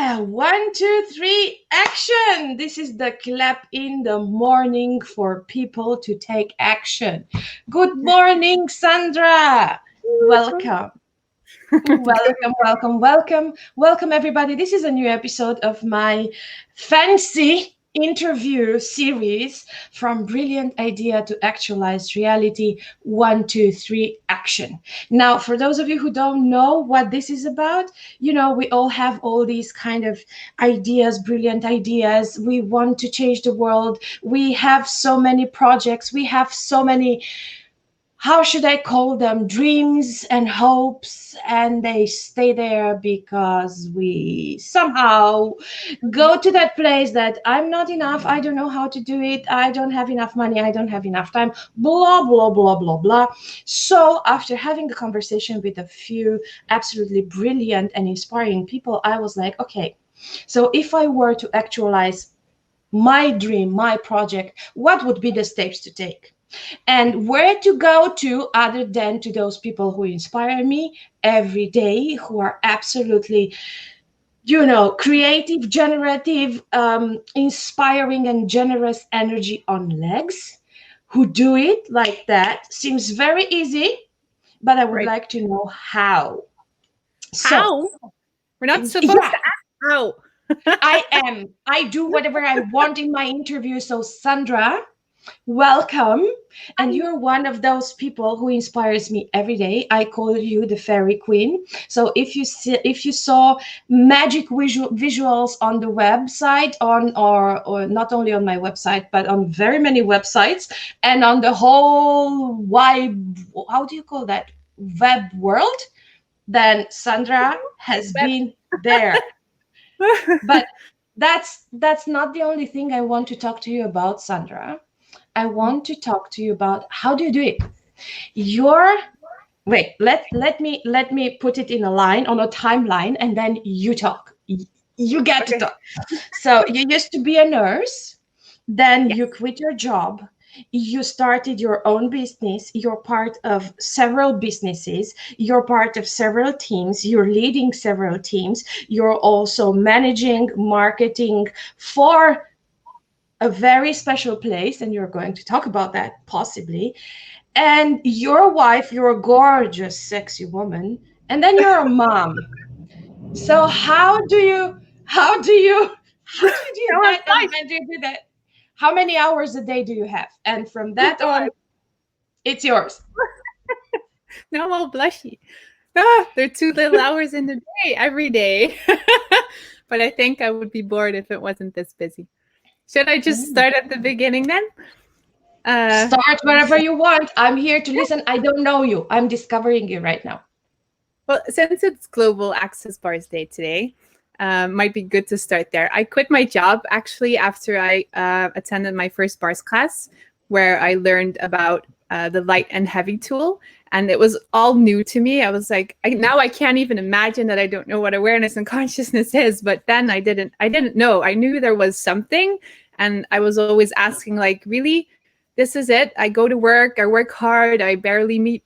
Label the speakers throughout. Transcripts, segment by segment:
Speaker 1: Yeah, 1, 2, 3, action. This is the clap in the morning for people to take action. Good morning, Sandra. Welcome. Welcome, everybody. This is a new episode of my fancy interview series from brilliant idea to actualized reality. 1, 2, 3, action. Now, for those of you who don't know what this is about, we all have all these kind of ideas, brilliant ideas. We want to change the world. We have so many projects. We have so many, how should I call them, dreams and hopes, and they stay there because we somehow go to that place that I'm not enough, I don't know how to do it, I don't have enough money, I don't have enough time, blah, blah, blah, blah, blah. So after having a conversation with a few absolutely brilliant and inspiring people, I was like, okay, so if I were to actualize my dream, my project, what would be the steps to take? And where to go to other than to those people who inspire me every day, who are absolutely, creative, generative, inspiring, and generous energy on legs, who do it like that. Seems very easy, but I would
Speaker 2: Right.
Speaker 1: like to know how.
Speaker 2: How? We're not supposed
Speaker 1: Yeah,
Speaker 2: to ask how.
Speaker 1: I do whatever I want in my interview. So, Sandra, welcome. And you're one of those people who inspires me every day. I call you the fairy queen. So if you saw magic visuals on the website, or not only on my website, but on very many websites, and on the whole wide, how do you call that, web world, then Sandra has
Speaker 2: Web.
Speaker 1: been there. But that's not the only thing I want to talk to you about, Sandra. I want to talk to you about how do you do it. Your Wait, let me put it in a line, on a timeline, and then you talk. You get to
Speaker 2: Okay.
Speaker 1: talk. So you used to be a nurse, then
Speaker 2: Yes.
Speaker 1: you quit your job. You started your own business. You're part of several businesses. You're part of several teams. You're leading several teams. You're also managing marketing for a very special place, and you're going to talk about that possibly. And your wife, you're a gorgeous, sexy woman, and then you're a mom. So how do you do
Speaker 2: Tell us
Speaker 1: that, and
Speaker 2: life.
Speaker 1: when do you do that? How many hours a day do you have? And from
Speaker 2: Oh
Speaker 1: that
Speaker 2: God.
Speaker 1: on, it's yours.
Speaker 2: Now I'm all blushy. There are 2 little hours in the day every day. But I think I would be bored if it wasn't this busy. Should I just
Speaker 1: Mm.
Speaker 2: start at the beginning then? Uh,
Speaker 1: Start wherever you want. I'm here to listen. I don't know you. I'm discovering you right now.
Speaker 2: well, since it's Global Access Bars Day today, might be good to start there. I quit my job actually after I attended my first bars class, where I learned about the light and heavy tool, and it was all new to me. I was like, now I can't even imagine that I don't know what awareness and consciousness is. But then I didn't know. I knew there was something, and I was always asking, like, really, this is it? I go to work, I work hard, I barely meet,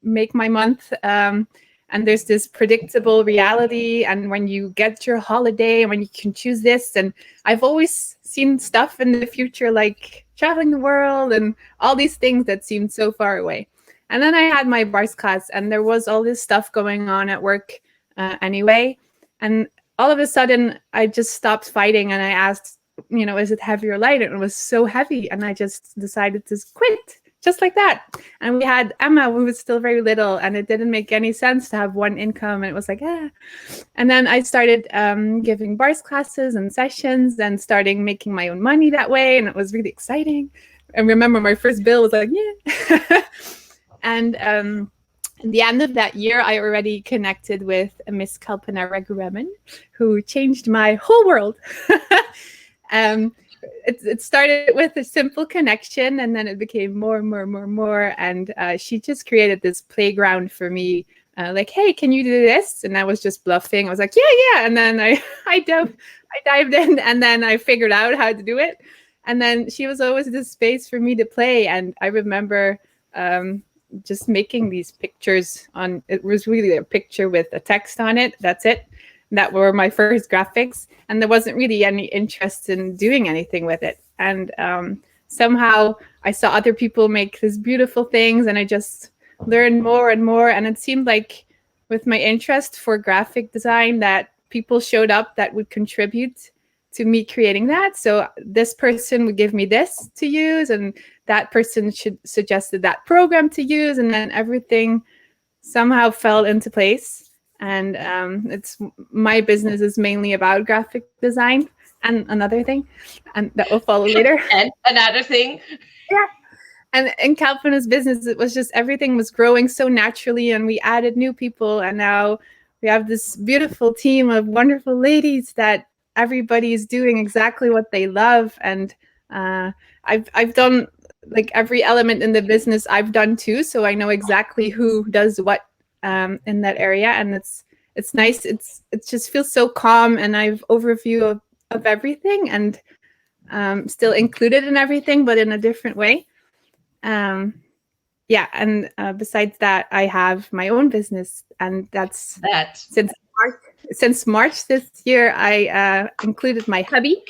Speaker 2: make my month. And there's this predictable reality. And when you get your holiday and when you can choose this, and I've always seen stuff in the future, like traveling the world and all these things that seemed so far away. And then I had my bars class, and there was all this stuff going on at work anyway. And all of a sudden, I just stopped fighting and I asked, is it heavy or light? And it was so heavy. And I just decided to quit just like that. And we had Emma, who was still very little, and it didn't make any sense to have one income. And it was like, ah. And then I started giving bars classes and sessions and starting making my own money that way. And it was really exciting. And remember, my first bill was like, yeah. And at the end of that year, I already connected with Miss Kalpana Raghuraman, who changed my whole world. It started with a simple connection, and then it became more and more and more and more. And she just created this playground for me. Like, hey, can you do this? And I was just bluffing. I was like, yeah. And then I dived in, and then I figured out how to do it. And then she was always this space for me to play. And I remember just making these pictures on. It was really a picture with a text on it. That's it. that were my first graphics, and there wasn't really any interest in doing anything with it. And somehow I saw other people make these beautiful things, and I just learned more and more. And it seemed like with my interest for graphic design that people showed up that would contribute to me creating that. So this person would give me this to use, and that person suggested that program to use, and then everything somehow fell into place. And it's my business is mainly about graphic design and another thing, and that will follow later.
Speaker 1: And another thing.
Speaker 2: Yeah. And in Kalpana's business, it was just everything was growing so naturally, and we added new people, and now we have this beautiful team of wonderful ladies that everybody is doing exactly what they love. And I've done like every element in the business I've done too, so I know exactly who does what in that area, and it's nice. It just feels so calm, and I've overview of everything, and still included in everything, but in a different way. Yeah, and besides that, I have my own business, and that's since March this year. I included my hubby.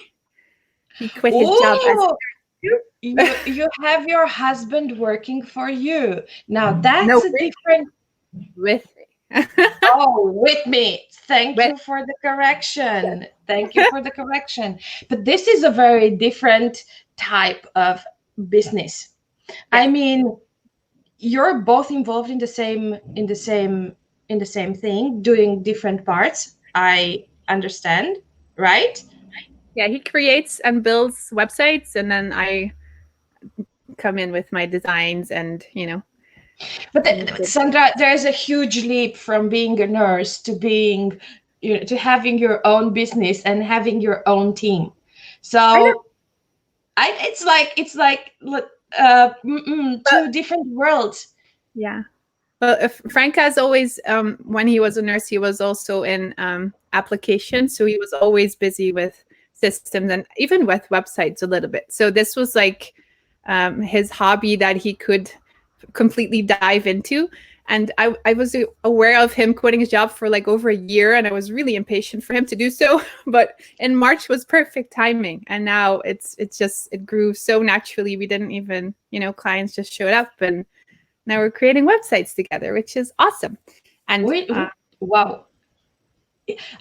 Speaker 2: He quit his job as
Speaker 1: you have your husband working for you now. That's
Speaker 2: no,
Speaker 1: a different
Speaker 2: with me.
Speaker 1: Oh, with me. Thank you for the correction. Thank you for the correction. But this is a very different type of business. I mean, you're both involved in the same thing, doing different parts. I understand, right?
Speaker 2: Yeah, he creates and builds websites, and then I come in with my designs, and
Speaker 1: But Sandra, there's a huge leap from being a nurse to being, to having your own business and having your own team. So it's like two different worlds.
Speaker 2: Yeah. Well, Frank has always, when he was a nurse, he was also in applications. So he was always busy with systems and even with websites a little bit. So this was like his hobby that he could completely dive into. And I was aware of him quitting his job for like over a year, and I was really impatient for him to do so. But in March was perfect timing, and now it grew so naturally. We didn't even, clients just showed up, and now we're creating websites together, which is awesome. And
Speaker 1: wow.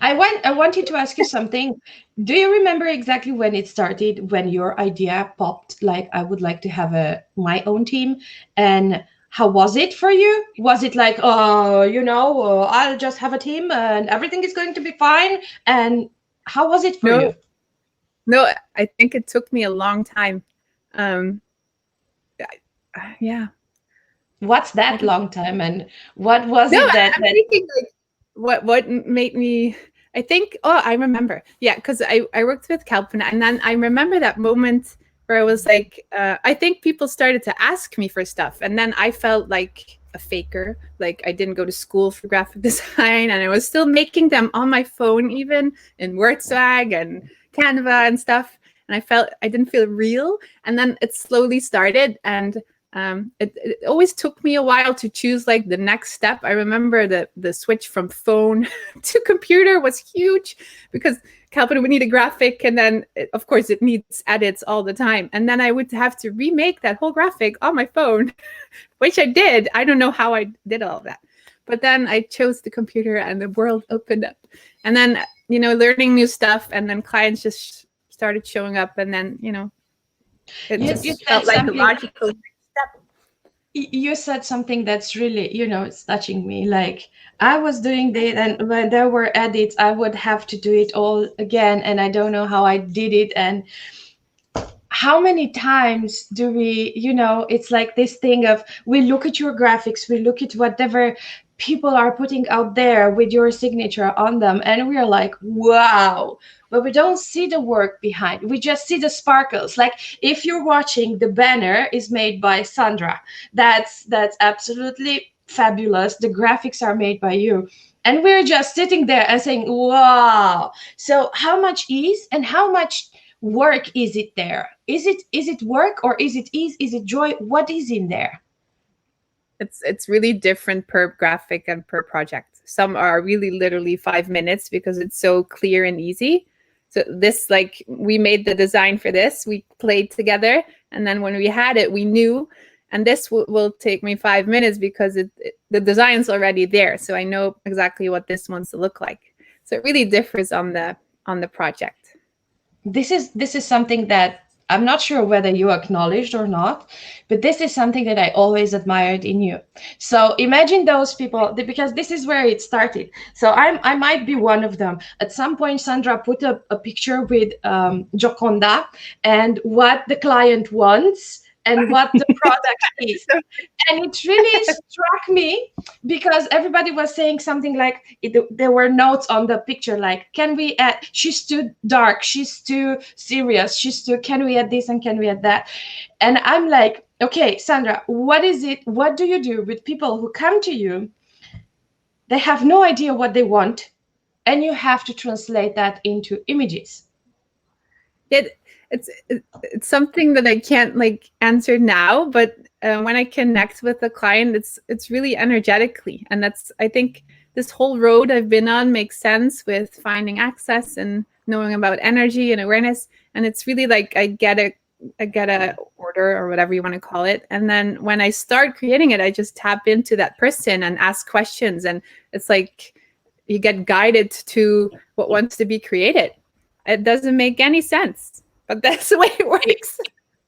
Speaker 1: I wanted to ask you something. Do you remember exactly when it started, when your idea popped, like I would like to have my own team? And how was it for you? Was it like, I'll just have a team and everything is going to be fine? And how was it for you?
Speaker 2: No, I think it took me a long time. Yeah.
Speaker 1: What's that long time, and what was it that?
Speaker 2: I'm thinking like what made me. I think. Oh, I remember. Yeah, because I worked with Kalpana, and then I remember that moment where I was like, I think people started to ask me for stuff, and then I felt like a faker. Like I didn't go to school for graphic design, and I was still making them on my phone, even in WordSwag and Canva and stuff. And I felt I didn't feel real. And then it slowly started, and it always took me a while to choose like the next step. I remember the switch from phone to computer was huge, because Kalpana would need a graphic, and then of course it needs edits all the time, and then I would have to remake that whole graphic on my phone, which I did. I don't know how I did all of that, but then I chose the computer, and the world opened up, and then learning new stuff, and then clients just started showing up, and then it just felt like a logical step.
Speaker 1: You said something that's really, it's touching me. Like I was doing that, and when there were edits, I would have to do it all again, and I don't know how I did it. And how many times do we, it's like this thing of, we look at your graphics, we look at whatever people are putting out there with your signature on them, and we're like, wow, but we don't see the work behind. We just see the sparkles. Like if you're watching, the banner is made by Sandra. That's absolutely fabulous. The graphics are made by you, and we're just sitting there and saying, wow. So how much ease and how much work is it there? Is it work, or is it ease? Is it joy? What is in there?
Speaker 2: It's really different per graphic and per project. Some are really literally 5 minutes because it's so clear and easy. So this, like, we made the design for this, we played together, and then when we had it, we knew, and this will take me 5 minutes because the design's already there. So I know exactly what this wants to look like. So it really differs on the project.
Speaker 1: This is something that I'm not sure whether you acknowledged or not, but this is something that I always admired in you. So imagine those people, because this is where it started. So I might be one of them. At some point, Sandra put up a picture with Joconda and what the client wants and what the product is. And it really struck me because everybody was saying something like, there were notes on the picture like, can we add, she's too dark, she's too serious, can we add this and can we add that? And I'm like, okay, Sandra, what is it? What do you do with people who come to you? They have no idea what they want, and you have to translate that into images.
Speaker 2: It's something that I can't like answer now, but when I connect with the client, it's really energetically, and that's, I think this whole road I've been on makes sense with finding access and knowing about energy and awareness, and it's really like I get a order or whatever you want to call it, and then when I start creating it, I just tap into that person and ask questions, and it's like you get guided to what wants to be created. It doesn't make any sense, but that's the way it works.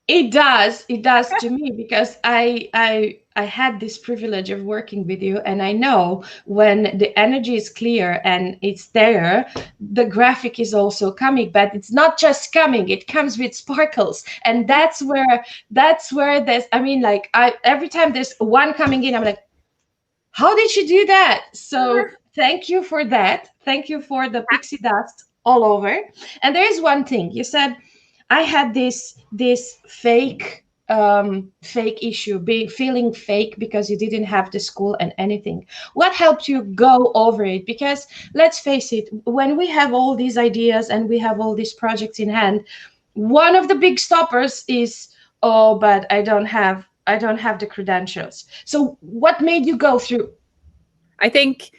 Speaker 1: It does to me, because I had this privilege of working with you, and I know when the energy is clear and it's there, the graphic is also coming, but it's not just coming, it comes with sparkles. And that's where there's, I mean, like, every time there's one coming in, I'm like, how did she do that? So thank you for that. Thank you for the pixie dust all over. And there is one thing you said, I had this fake issue, feeling fake because you didn't have the school and anything. What helped you go over it? Because let's face it, when we have all these ideas and we have all these projects in hand, one of the big stoppers is, oh, but I don't have the credentials. So what made you go through?
Speaker 2: I think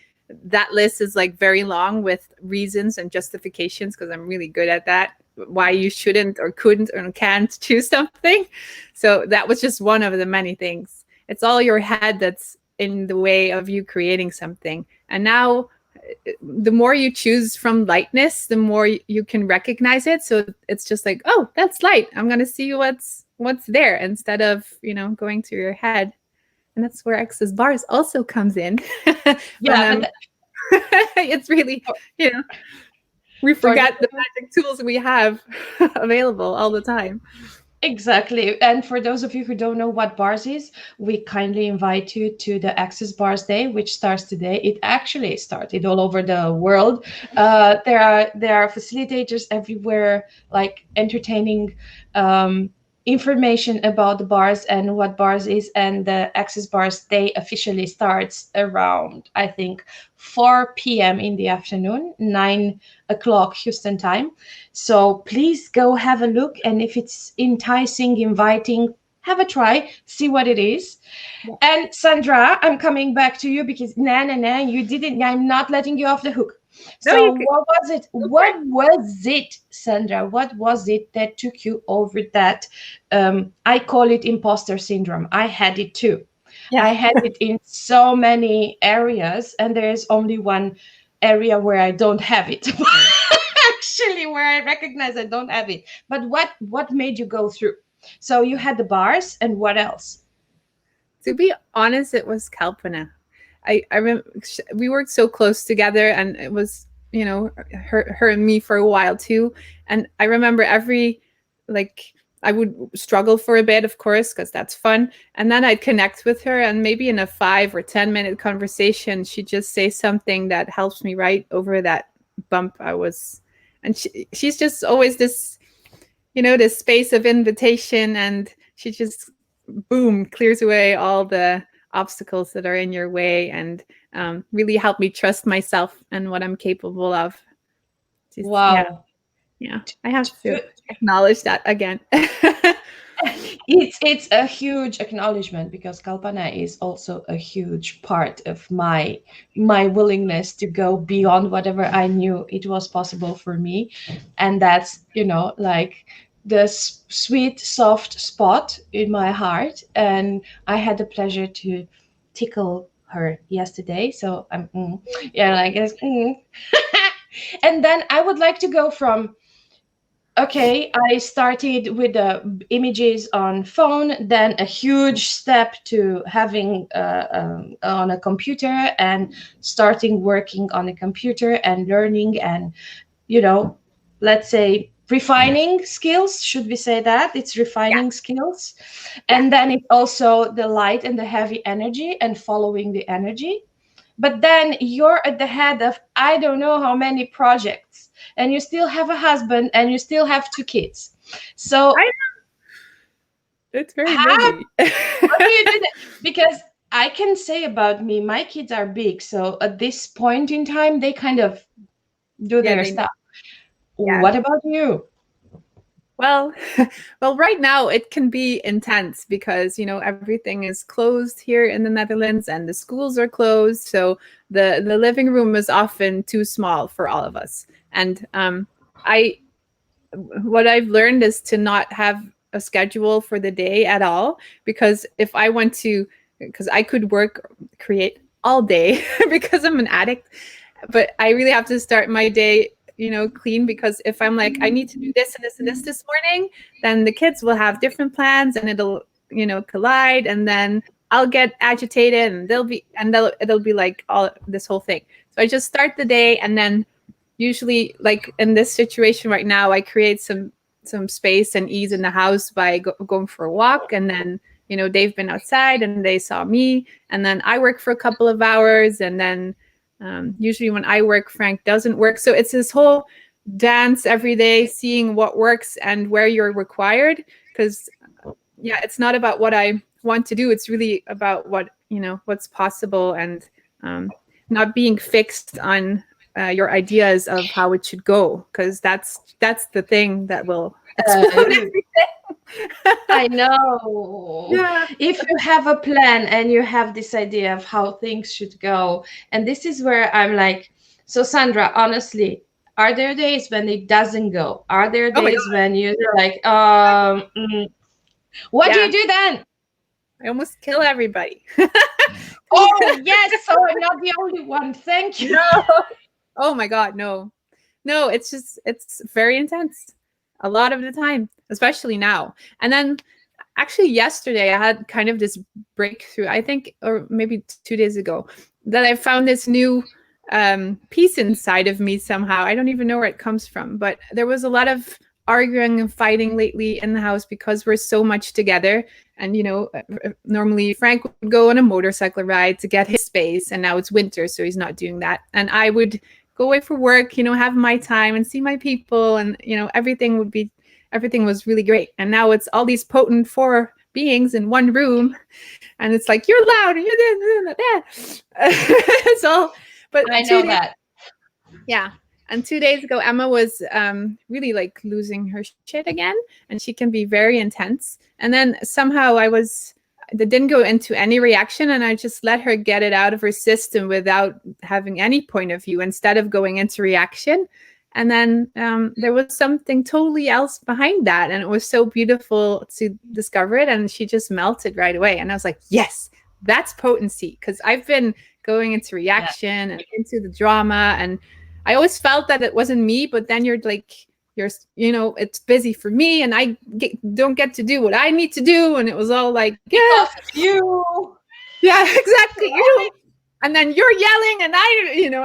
Speaker 2: that list is like very long with reasons and justifications, because I'm really good at that, why you shouldn't or couldn't or can't choose something. So that was just one of the many things. It's all your head that's in the way of you creating something. And now the more you choose from lightness, the more you can recognize it. So it's just like, oh, that's light, I'm going to see what's there, instead of, going to your head. And that's where Access Bars also comes in.
Speaker 1: Yeah,
Speaker 2: it's really, we forget the magic tools we have available all the time.
Speaker 1: Exactly. And for those of you who don't know what bars is, we kindly invite you to the Access Bars Day, which starts today. It actually started all over the world. There are facilitators everywhere, like entertaining information about the bars and what bars is. And the Access Bars Day officially starts around, I think, 4 p.m. in the afternoon, 9 o'clock Houston time. So please go have a look. And if it's enticing, inviting, have a try, see what it is. Yeah. And Sandra, I'm coming back to you because you didn't, I'm not letting you off the hook. So what was it? What was it, Sandra? What was it that took you over that? I call it imposter syndrome. I had it too. Yeah. I had it in so many areas, and there is only one area where I don't have it. Actually, where I recognize I don't have it. But what made you go through? So you had the bars, and what else?
Speaker 2: To be honest, it was Kalpana. I remember we worked so close together, and it was, her and me for a while too. And I remember I would struggle for a bit, of course, because that's fun. And then I'd connect with her, and maybe in a 5 or 10 minute conversation, she'd just say something that helps me right over that bump I was. And she's just always this, this space of invitation, and she just, boom, clears away all the obstacles that are in your way, and really helped me trust myself and what I'm capable of.
Speaker 1: Wow.
Speaker 2: Yeah, I have to acknowledge that again.
Speaker 1: It's a huge acknowledgement, because Kalpana is also a huge part of my willingness to go beyond whatever I knew it was possible for me. And that's, like the sweet soft spot in my heart. And I had the pleasure to tickle her yesterday, so yeah, I guess. And then I would like to go from, okay, I started with the images on phone, then a huge step to having on a computer, and starting working on a computer and learning, and let's say refining skills. Should we say that it's
Speaker 2: Yeah.
Speaker 1: refining skills?
Speaker 2: Yeah.
Speaker 1: And then it's also the light and the heavy energy and following the energy. But then you're at the head of I don't know how many projects, and you still have a husband, and you still have 2 kids. So
Speaker 2: I It's very
Speaker 1: how
Speaker 2: busy.
Speaker 1: how do you do that? Because I can say about me, my kids are big, so at this point in time they kind of do
Speaker 2: Yeah,
Speaker 1: their
Speaker 2: they
Speaker 1: stuff.
Speaker 2: yeah.
Speaker 1: What about you?
Speaker 2: Well, well, right now it can be intense because everything is closed here in the Netherlands and the schools are closed, so the living room is often too small for all of us. And I what I've learned is to not have a schedule for the day at all, because if I want to, because I could create all day because I'm an addict, but I really have to start my day clean, because if I'm like I need to do this and this and this morning, then the kids will have different plans and it'll collide, and then I'll get agitated and it'll be like all this whole thing. So I just start the day, and then usually, like in this situation right now, I create some space and ease in the house by going for a walk, and then they've been outside and they saw me, and then I work for a couple of hours, and then usually when I work, Frank doesn't work. So it's this whole dance every day, seeing what works and where you're required, because yeah, it's not about what I want to do, it's really about what's possible, and not being fixed on your ideas of how it should go, because that's the thing that will explode
Speaker 1: Uh,
Speaker 2: everything.
Speaker 1: I know.
Speaker 2: Yeah.
Speaker 1: If you have a plan and you have this idea of how things should go, and this is where I'm like, so Sandra, honestly, are there days when it doesn't go? Are there
Speaker 2: Oh my
Speaker 1: days
Speaker 2: god.
Speaker 1: when you're like, what do you
Speaker 2: Yeah.
Speaker 1: do then?
Speaker 2: I almost kill everybody.
Speaker 1: Oh, yes, so I'm not the only one. Thank you.
Speaker 2: No. Oh my god, no. No, it's very intense. A lot of the time, especially now. And then actually yesterday I had kind of this breakthrough, I think, or maybe 2 days ago, that I found this new piece inside of me somehow. I don't even know where it comes from, but there was a lot of arguing and fighting lately in the house because we're so much together. And normally Frank would go on a motorcycle ride to get his space, and now it's winter, so he's not doing that. And I would go away for work, have my time and see my people, and everything was really great. And now it's all these potent four beings in one room, and it's like you're loud and you're this. It's all. But
Speaker 1: I know that.
Speaker 2: yeah. And 2 days ago, Emma was really like losing her shit again, and she can be very intense. And then somehow that didn't go into any reaction, and I just let her get it out of her system without having any point of view, instead of going into reaction. And then there was something totally else behind that, and it was so beautiful to discover it, and she just melted right away. And I was like, yes, that's potency, because I've been going into reaction and into the drama, and I always felt that it wasn't me, but then you're like, it's busy for me, and I don't get to do what I need to do. And it was all like, yeah,
Speaker 1: because of you.
Speaker 2: Yeah, exactly. And then you're yelling, and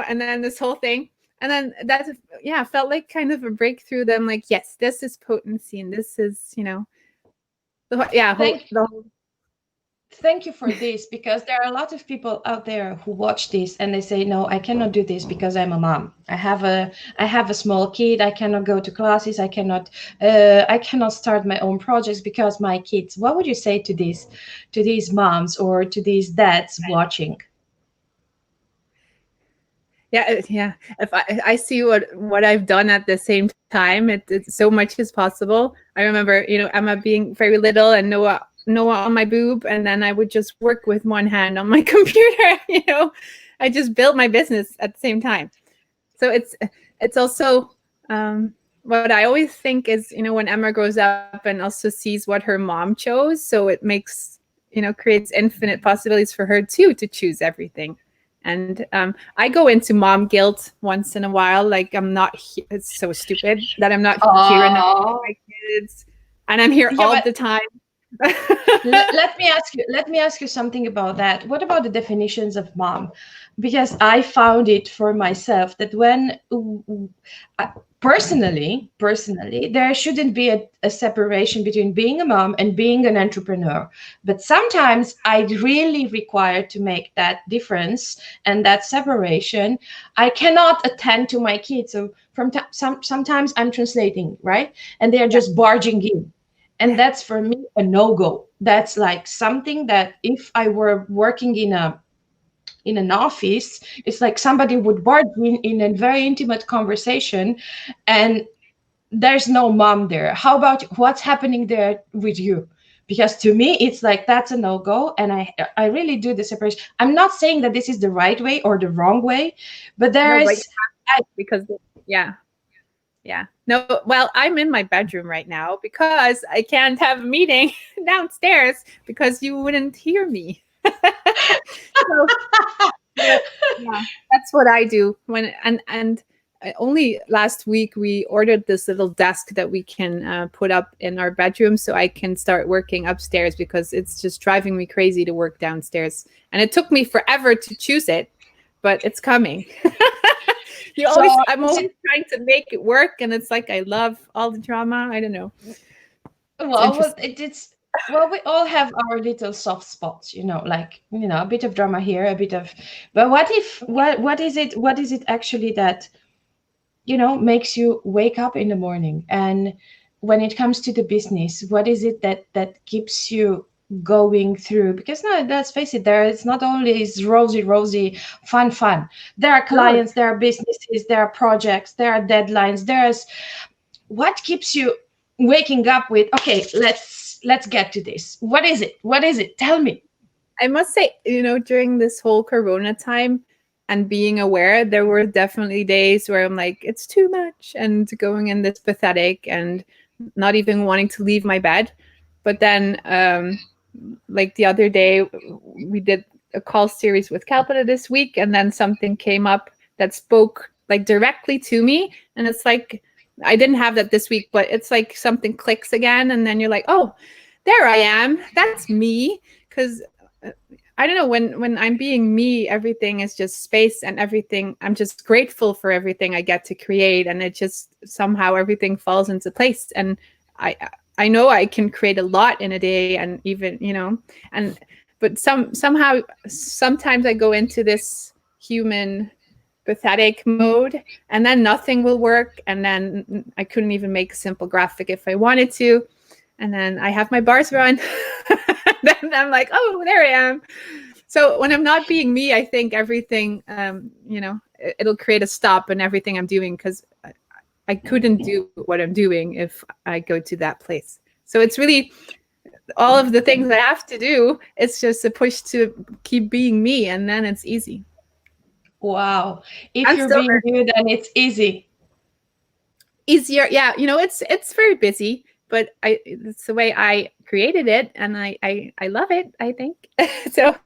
Speaker 2: and then this whole thing. And then that, yeah, felt like kind of a breakthrough. Then like, yes, this is potency, and this is,
Speaker 1: Thank you for this, because there are a lot of people out there who watch this and they say, no, I cannot do this because I'm a mom. I have a small kid. I cannot go to classes. I cannot start my own projects because my kids. What would you say to these moms or to these dads watching?
Speaker 2: Yeah. If I see what I've done at the same time, it's so much is possible. I remember, Emma being very little and Noah on my boob, and then I would just work with one hand on my computer. I just built my business at the same time. So it's also what I always think is, when Emma grows up and also sees what her mom chose, so it makes, creates infinite possibilities for her too to choose everything. And I go into mom guilt once in a while, like I'm not it's so stupid that I'm not here enough for
Speaker 1: Oh,
Speaker 2: my kids, and I'm here
Speaker 1: yeah,
Speaker 2: all
Speaker 1: but
Speaker 2: the time.
Speaker 1: let me ask you something about that. What about the definitions of mom? Because I found it for myself that when uh, personally, there shouldn't be a separation between being a mom and being an entrepreneur. But sometimes I really require to make that difference and that separation. I cannot attend to my kids, so sometimes I'm translating, right, and they are
Speaker 2: Yeah,
Speaker 1: just barging in, and
Speaker 2: yeah,
Speaker 1: that's for me a no-go. That's like something that if I were working in an office, it's like somebody would barge in a very intimate conversation, and there's no mom there. How about what's happening there with you? Because to me it's like that's a no-go, and I really do the separation. I'm not saying that this is the right way or the wrong way, but there
Speaker 2: no, but
Speaker 1: is I,
Speaker 2: because yeah. Yeah. No, well, I'm in my bedroom right now because I can't have a meeting downstairs because you wouldn't hear me. So, but yeah, that's what I do when and only last week we ordered this little desk that we can put up in our bedroom so I can start working upstairs because it's just driving me crazy to work downstairs. And it took me forever to choose it, but it's coming.
Speaker 1: so
Speaker 2: I'm always trying to make it work, and it's like I love all the drama. I don't know. It's
Speaker 1: well,
Speaker 2: interesting.
Speaker 1: it's well, we all have our little soft spots, like a bit of drama here, a bit of. But what is it actually that makes you wake up in the morning? And when it comes to the business, what is it that keeps you going through? Because no, let's face it, there it's not only is rosy fun. There are
Speaker 2: No,
Speaker 1: clients, there are businesses, there are projects, there are deadlines. There's what keeps you waking up with, okay, let's get to this. What is it, tell me.
Speaker 2: I must say, during this whole Corona time and being aware, there were definitely days where I'm like, it's too much, and going in this pathetic and not even wanting to leave my bed. But then, like the other day, we did a call series with Calpita this week, and then something came up that spoke like directly to me. And it's like, I didn't have that this week, but it's like something clicks again. And then you're like, oh, there I am. That's me. Because I don't know, when I'm being me, everything is just space and everything. I'm just grateful for everything I get to create, and it just somehow everything falls into place. And I I know I can create a lot in a day, and even and but somehow sometimes I go into this human pathetic mode, and then nothing will work, and then I couldn't even make a simple graphic if I wanted to, and then I have my bars run. Then I'm like, oh, there I am. So when I'm not being me, I think everything, it'll create a stop in everything I'm doing, because I couldn't do what I'm doing if I go to that place. So it's really all of the things I have to do. It's just a push to keep being me, and then it's easy.
Speaker 1: Wow, if
Speaker 2: I'm
Speaker 1: you're
Speaker 2: still
Speaker 1: being you, then it's easy.
Speaker 2: easier. Yeah, it's very busy, but it's the way I created it, and I love it, I think. So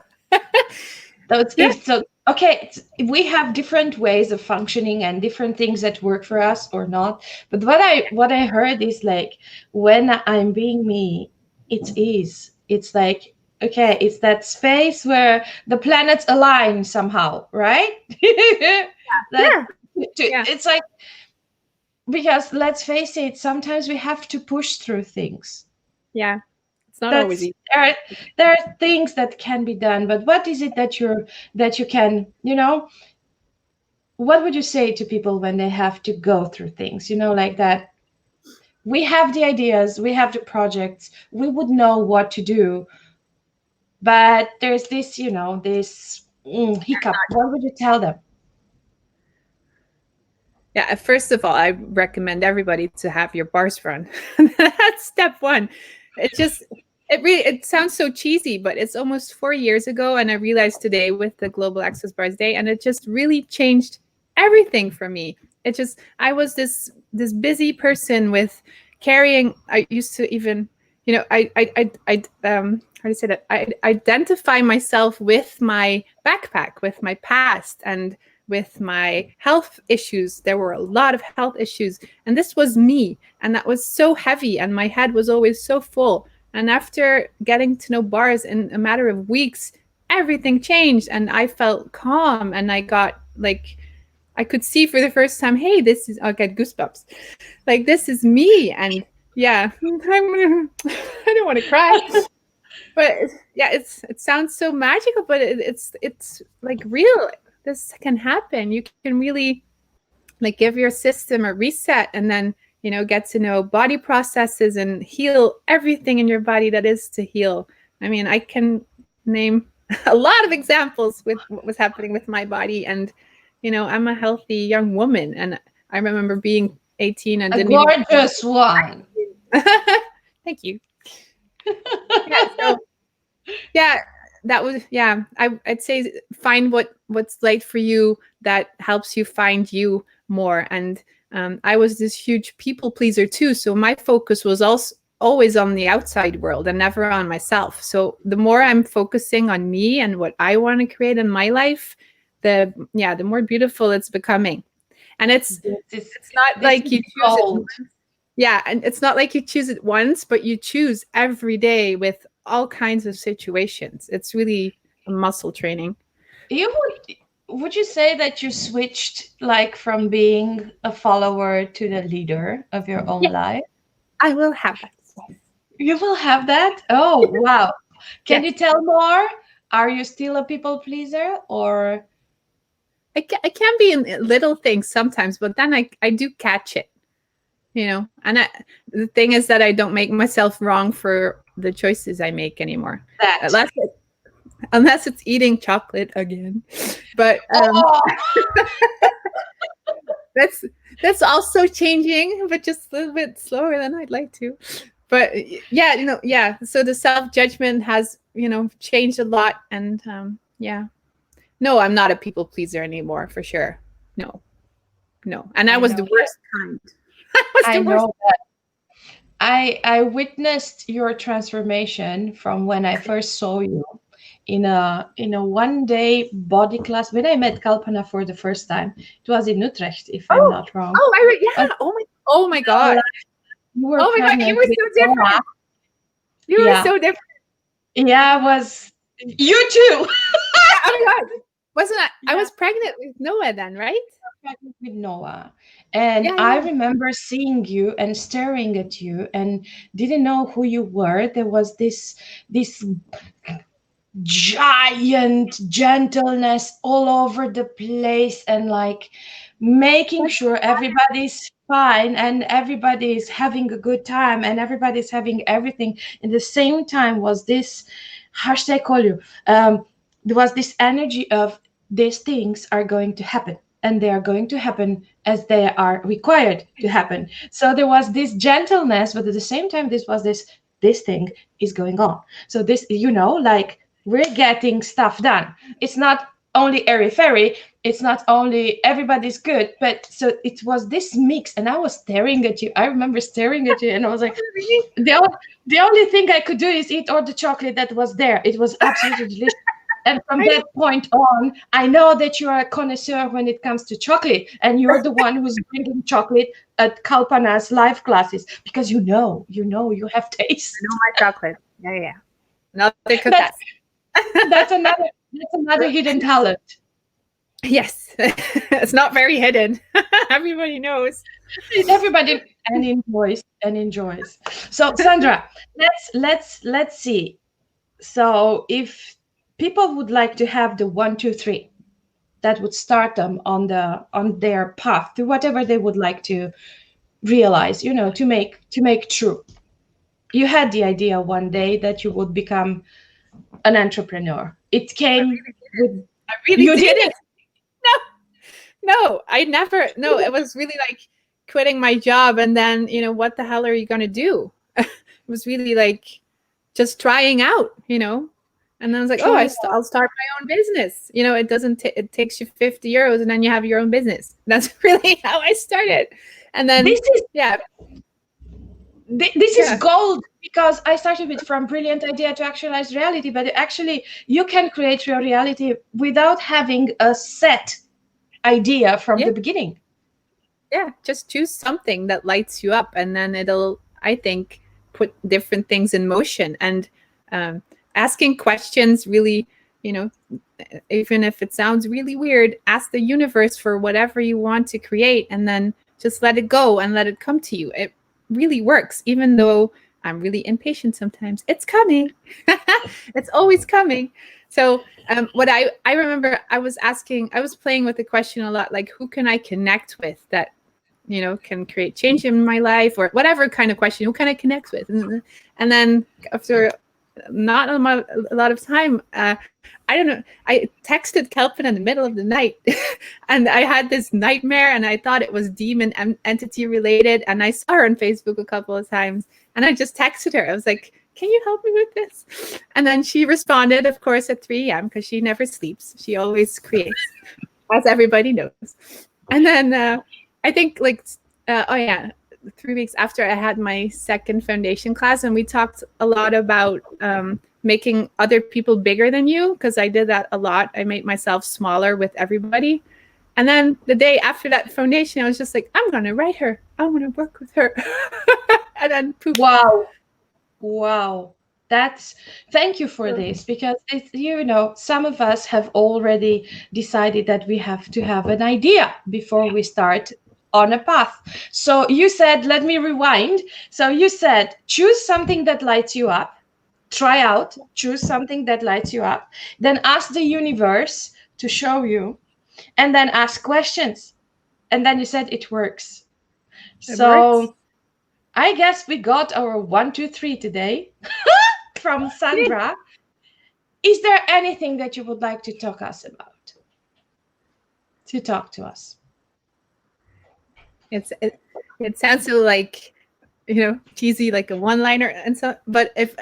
Speaker 1: So it's
Speaker 2: yeah.
Speaker 1: if so okay, we have different ways of functioning and different things that work for us or not. But what I heard is like, when I'm being me, it's like, okay, it's that space where the planets align somehow, right? that
Speaker 2: Yeah. Yeah.
Speaker 1: it's like, because let's face it, sometimes we have to push through things.
Speaker 2: Yeah. It's not always
Speaker 1: That's
Speaker 2: easy.
Speaker 1: there are things that can be done, but what is it that you can, what would you say to people when they have to go through things, like that? We have the ideas, we have the projects, we would know what to do, but there's this hiccup. What would you tell them?
Speaker 2: Yeah, first of all, I recommend everybody to have your bars run. That's step one. It sounds so cheesy, but it's almost 4 years ago, and I realized today with the Global Access Bars Day, and it just really changed everything for me. I was this busy person with carrying. I used to even, how do you say that? I identify myself with my backpack, with my past, and with my health issues. There were a lot of health issues, and this was me, and that was so heavy, and my head was always so full. And after getting to know bars in a matter of weeks, everything changed, and I felt calm, and I got like, I could see for the first time, hey, this is, I'll get goosebumps. Like, this is me. And yeah, I don't want to cry. But yeah, it sounds so magical, but it's like real. This can happen. You can really like give your system a reset, and then get to know body processes and heal everything in your body that is to heal. I mean, I can name a lot of examples with what was happening with my body, and I'm a healthy young woman, and I remember being 18 and
Speaker 1: A
Speaker 2: didn't
Speaker 1: gorgeous one.
Speaker 2: Thank you. Yeah, so yeah, that was, yeah, I'd say find what's right for you, that helps you find you more. And I was this huge people pleaser too, so my focus was also always on the outside world and never on myself. So the more I'm focusing on me and what I want to create in my life, the more beautiful it's becoming. And it's not like you choose it. Yeah, and it's not like you choose it once, but you choose every day with all kinds of situations. It's really a muscle training.
Speaker 1: Would you say that you switched like from being a follower to the leader of your own life?
Speaker 2: I will have that.
Speaker 1: You will have that? Oh, wow. Can you tell more? Are you still a people pleaser, or?
Speaker 2: I can be in little things sometimes, but then I do catch it, and the thing is that I don't make myself wrong for the choices I make anymore. Unless it's eating chocolate again. But that's also changing, but just a little bit slower than I'd like to. But yeah. So the self-judgment has, changed a lot. And yeah. No, I'm not a people pleaser anymore, for sure. No. And I was the worst kind.
Speaker 1: I know that. I witnessed your transformation from when I first saw you in a 1-day body class. When I met Kalpana for the first time, it was in Utrecht, if I'm not wrong.
Speaker 2: Yeah. Oh my God.
Speaker 1: You were
Speaker 2: oh my God, you were so different. You were so different.
Speaker 1: Yeah, was you too.
Speaker 2: Oh my God. Wasn't I was pregnant with Noah then, right?
Speaker 1: Pregnant with Noah. And I remember seeing you and staring at you and didn't know who you were. There was this giant gentleness all over the place, and like making sure everybody's fine and everybody's having a good time and everybody's having everything. In the same time was this, how should I call you? There was this energy of these things are going to happen, and they are going to happen as they are required to happen. So there was this gentleness, but at the same time, this thing is going on. So this, like, we're getting stuff done. It's not only airy-fairy, it's not only everybody's good, but so it was this mix. And I was staring at you. I remember staring at you, and I was like, the only thing I could do is eat all the chocolate that was there. It was absolutely delicious. And from that point on, I know that you are a connoisseur when it comes to chocolate, and you're the one who's bringing chocolate at Kalpana's live classes, because you have taste.
Speaker 2: I know my chocolate. Yeah. No, they could
Speaker 1: that's another hidden talent.
Speaker 2: Yes, it's not very hidden. Everybody knows.
Speaker 1: Everybody enjoys. So Sandra, let's see. So if people would like to have the 1, 2, 3, that would start them on their path to whatever they would like to realize, to make true. You had the idea one day that you would become an entrepreneur. It came with.
Speaker 2: I really didn't. No, I never. No, it was really like quitting my job, and then what the hell are you gonna do? It was really like just trying out, And then I was like, oh,
Speaker 1: Try.
Speaker 2: I'll start my own business. It doesn't. It takes you 50 euros, and then you have your own business. That's really how I started. And then
Speaker 1: This is
Speaker 2: yeah,
Speaker 1: this is gold, because I started with from brilliant idea to actualized reality, but actually you can create your reality without having a set idea from the beginning.
Speaker 2: Yeah, just choose something that lights you up, and then it'll, I think, put different things in motion. And asking questions really, even if it sounds really weird, ask the universe for whatever you want to create, and then just let it go and let it come to you. It really works, even though I'm really impatient sometimes. It's coming. It's always coming. So what I remember, I was playing with the question a lot, like, who can I connect with that, can create change in my life, or whatever kind of question, who can I connect with? And then after not a lot of time, I don't know, I texted Kelvin in the middle of the night and I had this nightmare, and I thought it was demon entity related, and I saw her on Facebook a couple of times, and I just texted her. I was like, can you help me with this? And then she responded, of course, at 3 a.m. because she never sleeps. She always creates, as everybody knows. And then I think 3 weeks after, I had my second foundation class, and we talked a lot about making other people bigger than you, because I did that a lot. I made myself smaller with everybody. And then the day after that foundation, I was just like, I'm going to write her. I want to work with her. And then poof.
Speaker 1: Wow. Thank you for this, because it's, some of us have already decided that we have to have an idea before we start on a path. So you said, let me rewind. So you said, choose something that lights you up, try out, choose something that lights you up, then ask the universe to show you, and then ask questions. And then you said it works. So I guess we got our 1, 2, 3 today from Sandra. Is there anything that you would like to talk to us?
Speaker 2: It sounds so like, cheesy, like a one-liner, and so, but if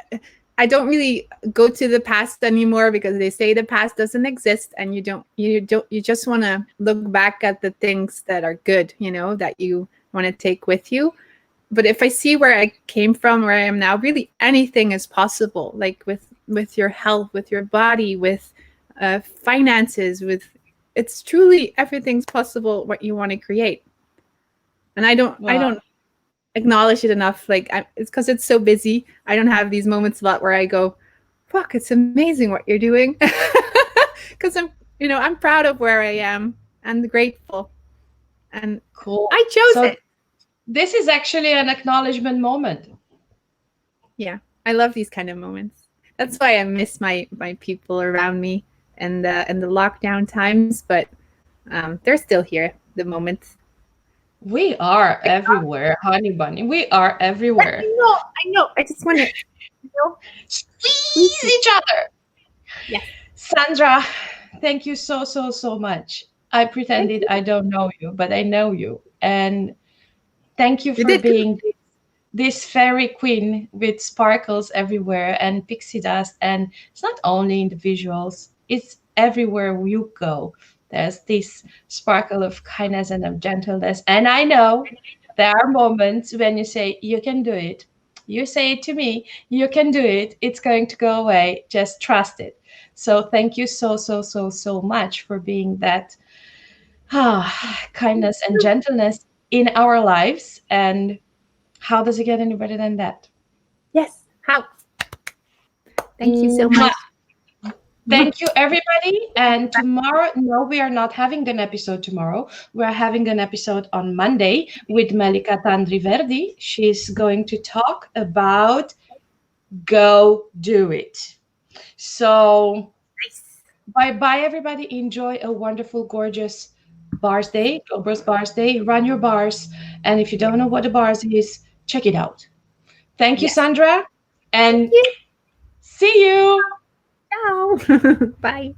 Speaker 2: I don't really go to the past anymore, because they say the past doesn't exist, and you just want to look back at the things that are good, that you want to take with you. But if I see where I came from, where I am now, really anything is possible, like with your health, with your body, with finances, it's truly everything's possible what you want to create. And I don't acknowledge it enough. Like, it's because it's so busy. I don't have these moments a lot where I go, fuck, it's amazing what you're doing. Because I'm proud of where I am and grateful. And
Speaker 1: cool.
Speaker 2: I chose it.
Speaker 1: This is actually an acknowledgement moment.
Speaker 2: Yeah, I love these kind of moments. That's why I miss my people around me in the lockdown times, but they're still here, the moments.
Speaker 1: We are everywhere, honey bunny. We are everywhere.
Speaker 2: I know. I just want to
Speaker 1: squeeze each other.
Speaker 2: Yeah.
Speaker 1: Sandra, thank you so much. I pretended I don't know you, but I know you. And thank you for being this fairy queen with sparkles everywhere and pixie dust. And it's not only in the visuals, it's everywhere you go. There's this sparkle of kindness and of gentleness. And I know there are moments when you say, you can do it. You say it to me, you can do it. It's going to go away. Just trust it. So thank you so much for being that kindness and gentleness in our lives. And how does it get any better than that?
Speaker 2: Yes. How? Thank you so much.
Speaker 1: Thank you, everybody. And tomorrow, no, we are not having an episode tomorrow. We're having an episode on Monday with Melika Tandriverdi. She's going to talk about go do it. So bye, everybody. Enjoy a wonderful, gorgeous bars day, Ober's bars day. Run your bars. And if you don't know what a bars is, check it out. Thank you, Sandra. And see you.
Speaker 2: Ciao. Bye.